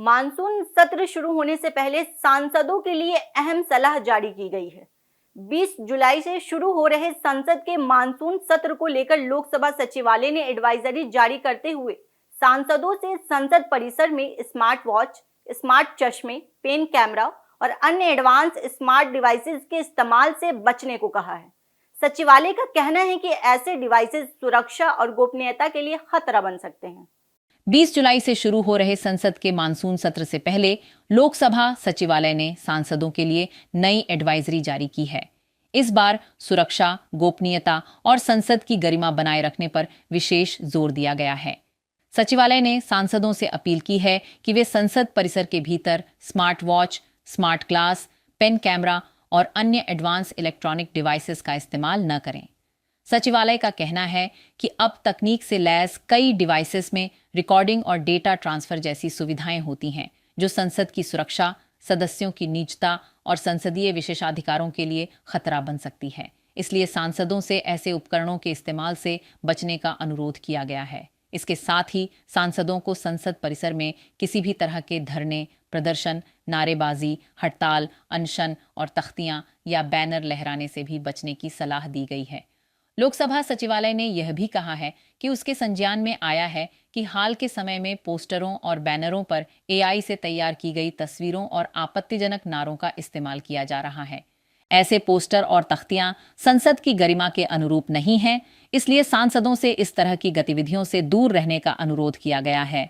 Monsoon सत्र शुरू होने से पहले सांसदों के लिए अहम सलाह जारी की गई है। 20 जुलाई से शुरू हो रहे संसद के मानसून सत्र को लेकर लोकसभा सचिवालय ने एडवाइजरी जारी करते हुए सांसदों से संसद परिसर में स्मार्ट वॉच, स्मार्ट चश्मे, पेन कैमरा और अन्य एडवांस स्मार्ट डिवाइसेस के इस्तेमाल से बचने को कहा है। सचिवालय का कहना है कि ऐसे डिवाइसेस सुरक्षा और गोपनीयता के लिए खतरा बन सकते हैं। 20 जुलाई से शुरू हो रहे संसद के मानसून सत्र से पहले लोकसभा सचिवालय ने सांसदों के लिए नई एडवाइजरी जारी की है। इस बार सुरक्षा, गोपनीयता और संसद की गरिमा बनाए रखने पर विशेष जोर दिया गया है। सचिवालय ने सांसदों से अपील की है कि वे संसद परिसर के भीतर smart watch, smart glass, pen camera और अन्य एडवांस इलेक्ट्रॉनिक डिवाइसेस का इस्तेमाल न करें। सचिवालय का कहना है कि अब तकनीक से लैस कई डिवाइसेस में रिकॉर्डिंग और डेटा ट्रांसफर जैसी सुविधाएं होती हैं, जो संसद की सुरक्षा, सदस्यों की निजता और संसदीय विशेषाधिकारों के लिए खतरा बन सकती है। इसलिए सांसदों से ऐसे उपकरणों के इस्तेमाल से बचने का अनुरोध किया गया है। इसके साथ ही सांसदों को संसद परिसर में किसी भी तरह के धरने, प्रदर्शन, नारेबाजी, हड़ताल, अनशन और तख्तियां या बैनर लहराने से भी बचने की सलाह दी गई है। लोकसभा सचिवालय ने यह भी कहा है कि उसके संज्ञान में आया है कि हाल के समय में पोस्टरों और बैनरों पर एआई से तैयार की गई तस्वीरों और आपत्तिजनक नारों का इस्तेमाल किया जा रहा है। ऐसे पोस्टर और तख्तियां संसद की गरिमा के अनुरूप नहीं हैं, इसलिए सांसदों से इस तरह की गतिविधियों से दूर रहने का अनुरोध किया गया है।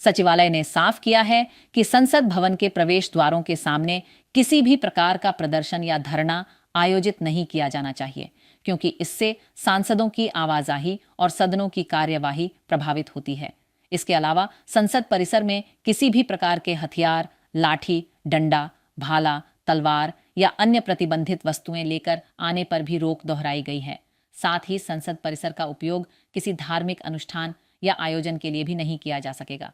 सचिवालय ने साफ किया है कि संसद भवन के प्रवेश द्वारों के सामने किसी भी प्रकार का प्रदर्शन या धरना आयोजित नहीं किया जाना चाहिए, क्योंकि इससे सांसदों की आवाजाही और सदनों की कार्यवाही प्रभावित होती है। इसके अलावा संसद परिसर में किसी भी प्रकार के हथियार, लाठी, डंडा, भाला, तलवार या अन्य प्रतिबंधित वस्तुएं लेकर आने पर भी रोक दोहराई गई है। साथ ही संसद परिसर का उपयोग किसी धार्मिक अनुष्ठान या आयोजन के लिए भी नहीं किया जा सकेगा।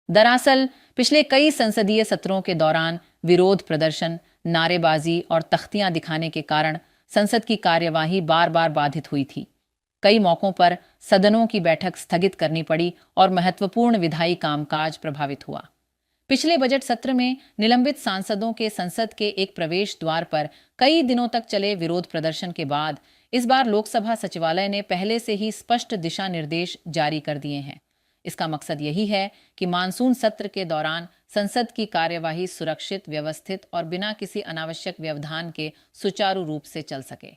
दरअसल पिछले कई संसदीय सत्रों के दौरान विरोध प्रदर्शन, नारेबाजी और तख्तियां दिखाने के कारण संसद की कार्यवाही बार बार बाधित हुई थी। कई मौकों पर सदनों की बैठक स्थगित करनी पड़ी और महत्वपूर्ण विधायी कामकाज प्रभावित हुआ। पिछले बजट सत्र में निलंबित सांसदों के संसद के एक प्रवेश द्वार पर कई दिनों तक चले विरोध प्रदर्शन के बाद इस बार लोकसभा सचिवालय ने पहले से ही स्पष्ट दिशा निर्देश जारी कर दिए हैं। इसका मकसद यही है कि मानसून सत्र के दौरान संसद की कार्यवाही सुरक्षित, व्यवस्थित और बिना किसी अनावश्यक व्यवधान के सुचारू रूप से चल सके।